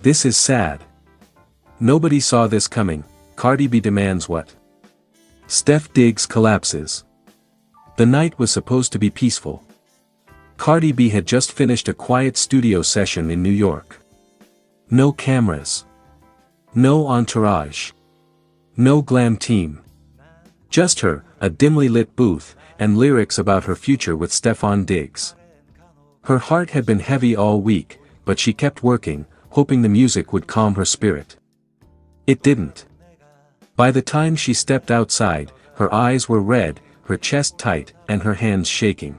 This is sad. Nobody saw this coming. Cardi B demands what? Stef Diggs collapses. The night was supposed to be peaceful. Cardi B had just finished a quiet studio session in New York. No cameras. No entourage. No glam team. Just her, a dimly lit booth, and lyrics about her future with Stefon Diggs. Her heart had been heavy all week, but she kept working, hoping the music would calm her spirit. It didn't. By the time she stepped outside, her eyes were red, her chest tight, and her hands shaking.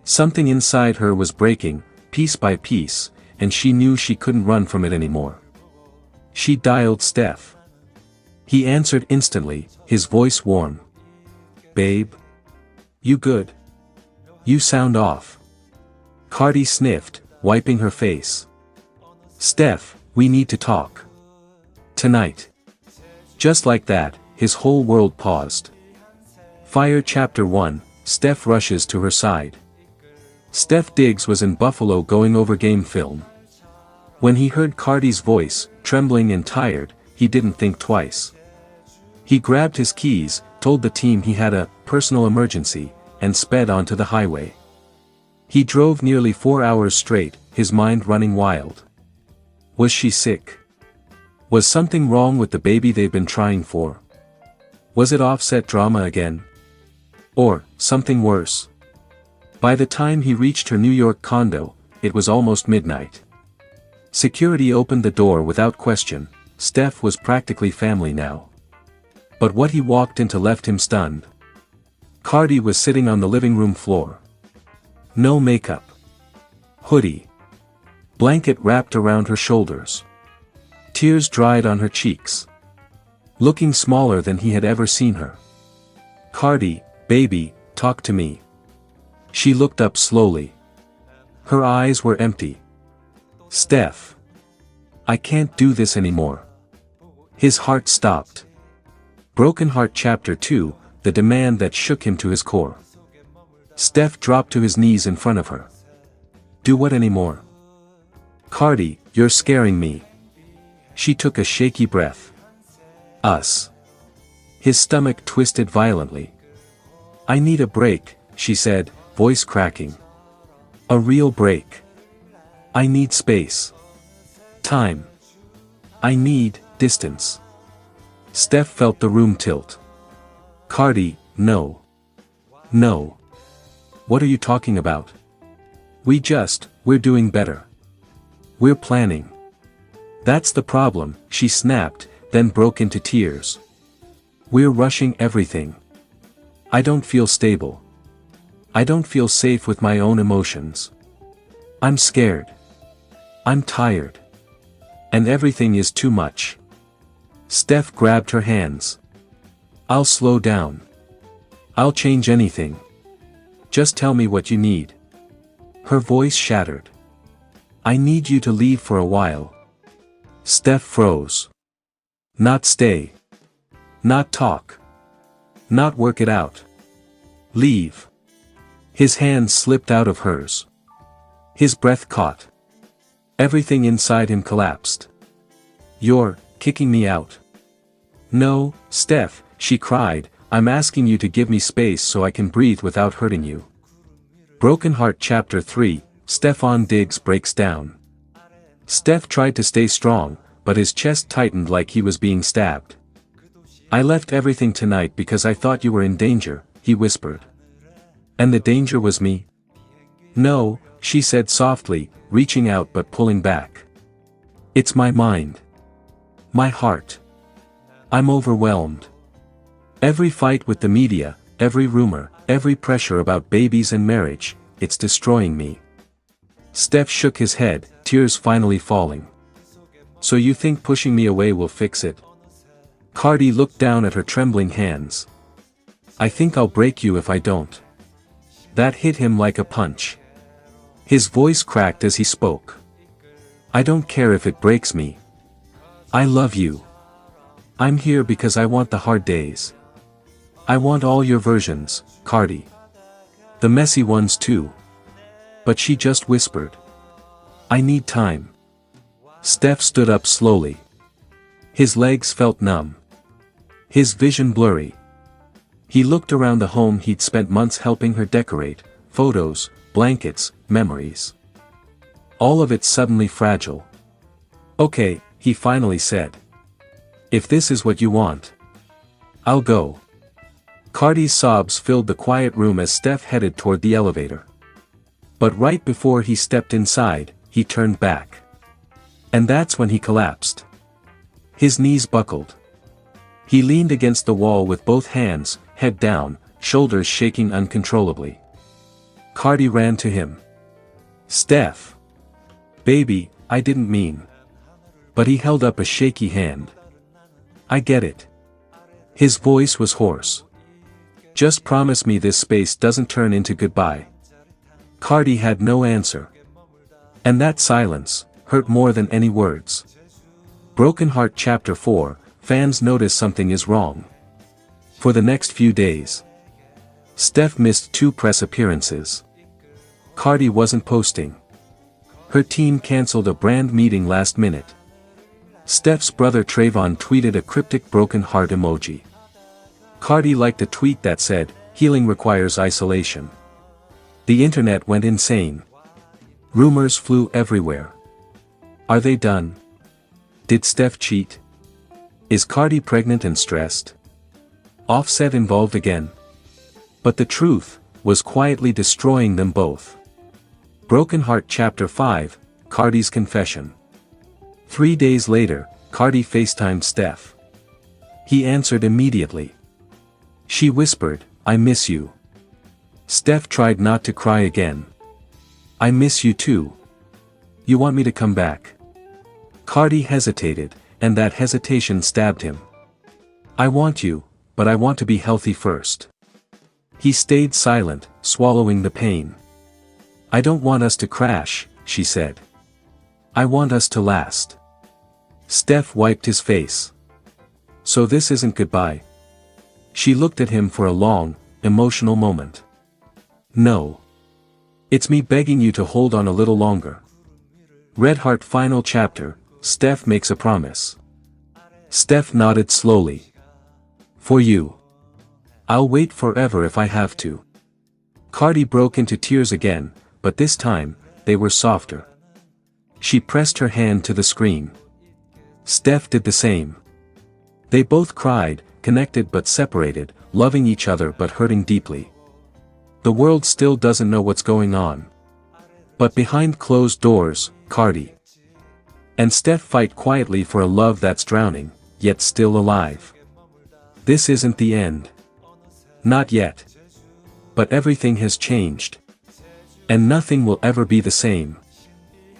Something inside her was breaking, piece by piece, and she knew she couldn't run from it anymore. She dialed Stef. He answered instantly, his voice warm. "Babe? You good? You sound off." Cardi sniffed, wiping her face. "Stef, we need to talk. Tonight." Just like that, his whole world paused. Fire Chapter 1, Stef rushes to her side. Stef Diggs was in Buffalo going over game film. When he heard Cardi's voice, trembling and tired, he didn't think twice. He grabbed his keys, told the team he had a personal emergency, and sped onto the highway. He drove nearly 4 hours straight, his mind running wild. Was she sick? Was something wrong with the baby they'd been trying for? Was it offset drama again? Or, something worse? By the time he reached her New York condo, it was almost midnight. Security opened the door without question. Stef was practically family now. But what he walked into left him stunned. Cardi was sitting on the living room floor. No makeup. Hoodie. Blanket wrapped around her shoulders. Tears dried on her cheeks. Looking smaller than he had ever seen her. "Cardi, baby, talk to me." She looked up slowly. Her eyes were empty. "Stef. I can't do this anymore." His heart stopped. Broken Heart Chapter 2, the demand that shook him to his core. Stef dropped to his knees in front of her. "Do what anymore?" "Cardi, you're scaring me." She took a shaky breath. "Us." His stomach twisted violently. "I need a break," she said, voice cracking. "A real break. I need space. Time. I need distance." Stef felt the room tilt. "Cardi, no. No. What are you talking about? We're doing better. We're planning." "That's the problem," she snapped, then broke into tears. "We're rushing everything. I don't feel stable. I don't feel safe with my own emotions. I'm scared. I'm tired. And everything is too much." Stef grabbed her hands. "I'll slow down. I'll change anything. Just tell me what you need." Her voice shattered. "I need you to leave for a while." Stef froze. "Not stay. Not talk. Not work it out. Leave." His hands slipped out of hers. His breath caught. Everything inside him collapsed. "You're kicking me out." "No, Stef," she cried, "I'm asking you to give me space so I can breathe without hurting you." Broken Heart Chapter 3, Stefon Diggs breaks down. Stef tried to stay strong, but his chest tightened like he was being stabbed. "I left everything tonight because I thought you were in danger," he whispered. "And the danger was me?" "No," she said softly, reaching out but pulling back. "It's my mind. My heart. I'm overwhelmed. Every fight with the media, every rumor, every pressure about babies and marriage, it's destroying me." Stef shook his head, tears finally falling. "So you think pushing me away will fix it?" Cardi looked down at her trembling hands. "I think I'll break you if I don't." That hit him like a punch. His voice cracked as he spoke. "I don't care if it breaks me. I love you. I'm here because I want the hard days. I want all your versions, Cardi. The messy ones too." But she just whispered. "I need time. Stef stood up slowly. His legs felt numb. His vision blurry. He looked around the home he'd spent months helping her decorate, photos, blankets, memories. All of it suddenly fragile. "Okay," he finally said. "If this is what you want, I'll go." Cardi's sobs filled the quiet room as Stef headed toward the elevator. But right before he stepped inside, he turned back. And that's when he collapsed. His knees buckled. He leaned against the wall with both hands, head down, shoulders shaking uncontrollably. Cardi ran to him. "Stef. Baby, I didn't mean." But he held up a shaky hand. "I get it." His voice was hoarse. "Just promise me this space doesn't turn into goodbye." Cardi had no answer. And that silence hurt more than any words. Broken Heart Chapter 4, fans notice something is wrong. For the next few days, Stef missed 2 press appearances. Cardi wasn't posting. Her team cancelled a brand meeting last minute. Stef's brother Trayvon tweeted a cryptic broken heart emoji. Cardi liked a tweet that said, "Healing requires isolation." The internet went insane. Rumors flew everywhere. Are they done? Did Stef cheat? Is Cardi pregnant and stressed? Offset involved again? But the truth was quietly destroying them both. Broken Heart Chapter 5, Cardi's Confession. 3 days later, Cardi FaceTimed Stef. He answered immediately. She whispered, "I miss you." Stef tried not to cry again. "I miss you too. You want me to come back?" Cardi hesitated, and that hesitation stabbed him. "I want you, but I want to be healthy first." He stayed silent, swallowing the pain. "I don't want us to crash," she said. "I want us to last." Stef wiped his face. "So this isn't goodbye?" She looked at him for a long, emotional moment. "No. It's me begging you to hold on a little longer." Red Heart Final Chapter, Stef makes a promise. Stef nodded slowly. "For you. I'll wait forever if I have to." Cardi broke into tears again, but this time, they were softer. She pressed her hand to the screen. Stef did the same. They both cried, connected but separated, loving each other but hurting deeply. The world still doesn't know what's going on. But behind closed doors, Cardi and Stef fight quietly for a love that's drowning, yet still alive. This isn't the end. Not yet. But everything has changed. And nothing will ever be the same.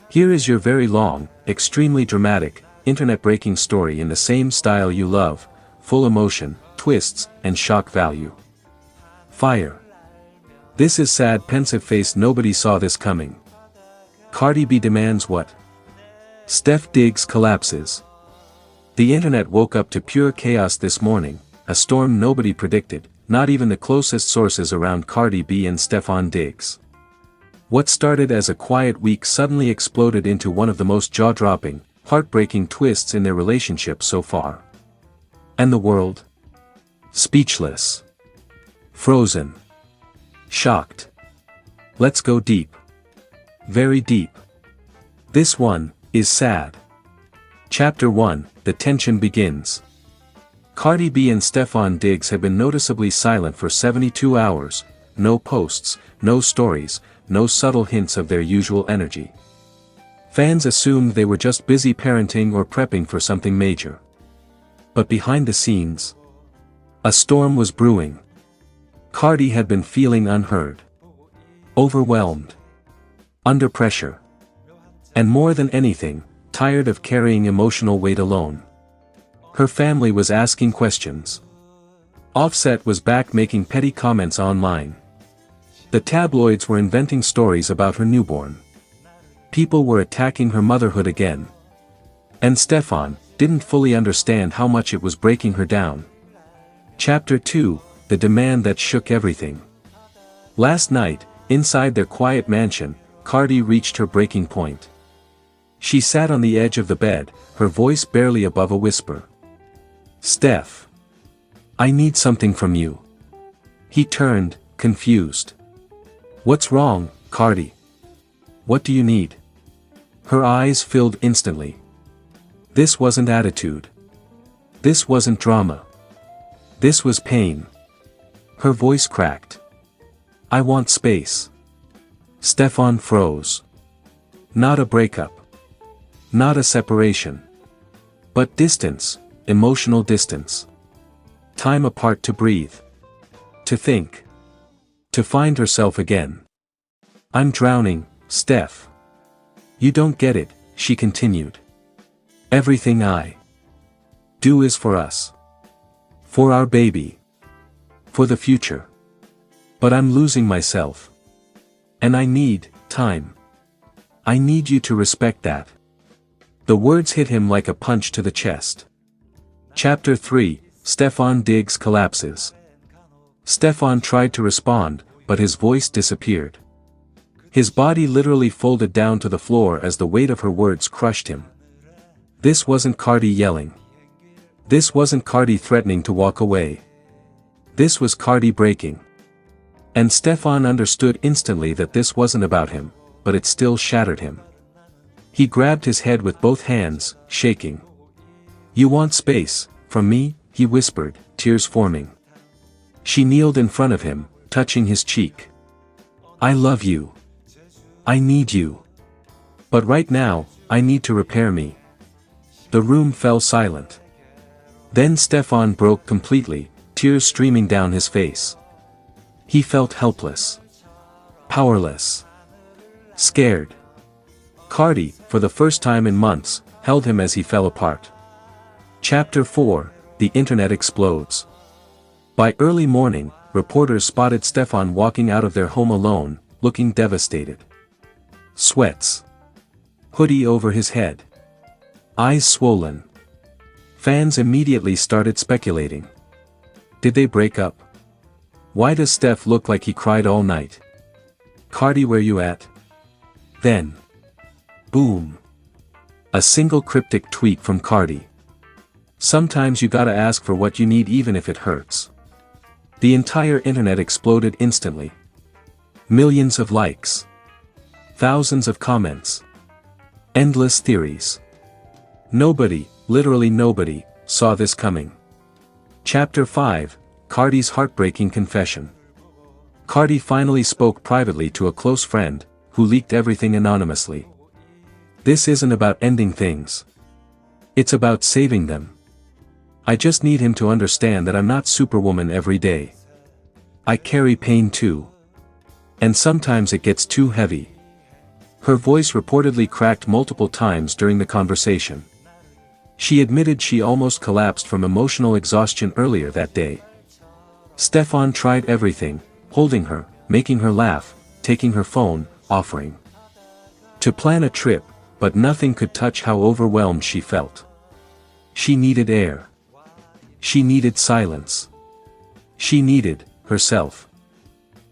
Here is your very long, extremely dramatic, internet-breaking story in the same style you love, full emotion, twists, and shock value. Fire. This is sad pensive face nobody saw this coming. Cardi B demands what? Stef Diggs collapses. The internet woke up to pure chaos this morning, a storm nobody predicted, not even the closest sources around Cardi B and Stefon Diggs. What started as a quiet week suddenly exploded into one of the most jaw-dropping, heartbreaking twists in their relationship so far. And the world? Speechless. Frozen. Shocked. Let's go deep. Very deep. This one is sad. Chapter 1, the tension begins. Cardi B and Stefon Diggs have been noticeably silent for 72 hours, no posts, no stories, no subtle hints of their usual energy. Fans assumed they were just busy parenting or prepping for something major. But behind the scenes, a storm was brewing. Cardi had been feeling unheard. Overwhelmed. Under pressure. And more than anything, tired of carrying emotional weight alone. Her family was asking questions. Offset was back making petty comments online. The tabloids were inventing stories about her newborn. People were attacking her motherhood again. And Stefon didn't fully understand how much it was breaking her down. Chapter 2, the demand that shook everything. Last night, inside their quiet mansion, Cardi reached her breaking point. She sat on the edge of the bed, her voice barely above a whisper. Stef. I need something from you. He turned, confused. What's wrong, Cardi? What do you need? Her eyes filled instantly. This wasn't attitude. This wasn't drama. This was pain. Her voice cracked. I want space. Stefan froze. Not a breakup. Not a separation. But distance, emotional distance. Time apart to breathe. To think. To find herself again. I'm drowning, Stef. You don't get it, she continued. Everything I do is for us. For our baby. For the future. But I'm losing myself. And I need time. I need you to respect that. The words hit him like a punch to the chest. Chapter 3, Stefan Diggs collapses. Stefan tried to respond, but his voice disappeared. His body literally folded down to the floor as the weight of her words crushed him. This wasn't Cardi yelling. This wasn't Cardi threatening to walk away. This was Cardi breaking. And Stefan understood instantly that this wasn't about him, but it still shattered him. He grabbed his head with both hands, shaking. You want space, from me, he whispered, tears forming. She kneeled in front of him, touching his cheek. I love you. I need you. But right now, I need to repair me. The room fell silent. Then Stefan broke completely, tears streaming down his face. He felt helpless. Powerless. Scared. Cardi, for the first time in months, held him as he fell apart. Chapter 4, The Internet Explodes. By early morning, reporters spotted Stefan walking out of their home alone, looking devastated. Sweats. Hoodie over his head. Eyes swollen. Fans immediately started speculating. Did they break up? Why does Stef look like he cried all night? Cardi, where you at? Then. Boom. A single cryptic tweet from Cardi. Sometimes you gotta ask for what you need even if it hurts. The entire internet exploded instantly. Millions of likes. Thousands of comments. Endless theories. Nobody, literally nobody, saw this coming. Chapter 5, Cardi's heartbreaking confession. Cardi finally spoke privately to a close friend, who leaked everything anonymously. This isn't about ending things. It's about saving them. I just need him to understand that I'm not Superwoman every day. I carry pain too. And sometimes it gets too heavy. Her voice reportedly cracked multiple times during the conversation. She admitted she almost collapsed from emotional exhaustion earlier that day. Stefan tried everything, holding her, making her laugh, taking her phone, offering to plan a trip, but nothing could touch how overwhelmed she felt. She needed air. She needed silence. She needed herself.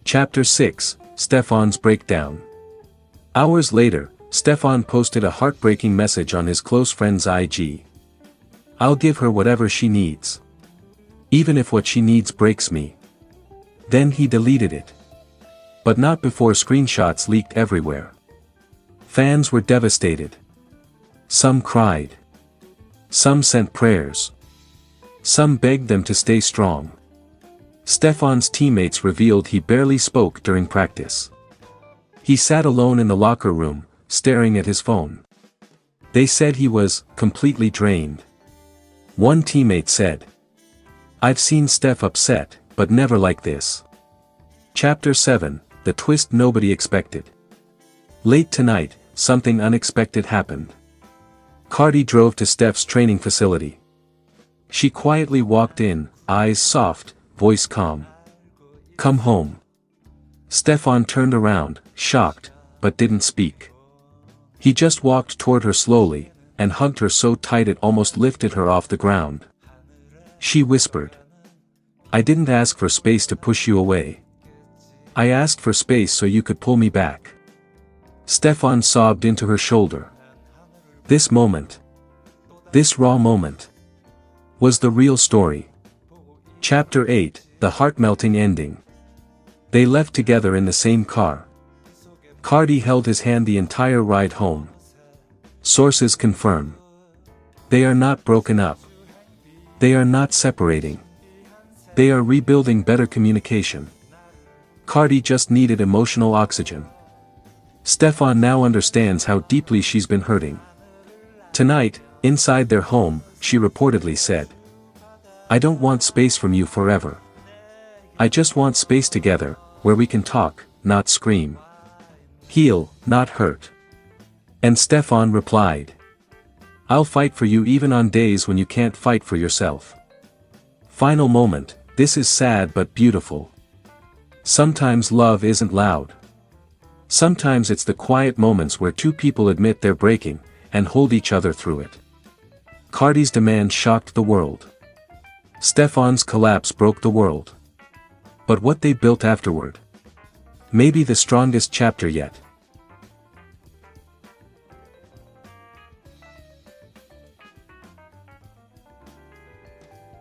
Chapter 6, Stefan's Breakdown. Hours later, Stefan posted a heartbreaking message on his close friend's IG. I'll give her whatever she needs. Even if what she needs breaks me. Then he deleted it. But not before screenshots leaked everywhere. Fans were devastated. Some cried. Some sent prayers. Some begged them to stay strong. Stefan's teammates revealed he barely spoke during practice. He sat alone in the locker room, staring at his phone. They said he was completely drained. One teammate said, I've seen Stef upset, but never like this. Chapter 7, The Twist Nobody Expected. Late tonight, something unexpected happened. Cardi drove to Stef's training facility. She quietly walked in, eyes soft, voice calm. Come home. Stefan turned around, shocked, but didn't speak. He just walked toward her slowly, and hugged her so tight it almost lifted her off the ground. She whispered. I didn't ask for space to push you away. I asked for space so you could pull me back. Stefan sobbed into her shoulder. This moment, this raw moment, was the real story. Chapter 8, the heart-melting ending. They left together in the same car. Cardi held his hand the entire ride home. Sources confirm. They are not broken up. They are not separating. They are rebuilding better communication. Cardi just needed emotional oxygen. Stefan now understands how deeply she's been hurting. Tonight, inside their home, she reportedly said, "I don't want space from you forever. I just want space together, where we can talk, not scream. Heal, not hurt." And Stefan replied, "I'll fight for you even on days when you can't fight for yourself." Final moment, this is sad but beautiful. Sometimes love isn't loud. Sometimes it's the quiet moments where two people admit they're breaking, and hold each other through it. Cardi's demand shocked the world. Stefan's collapse broke the world. But what they built afterward? Maybe the strongest chapter yet.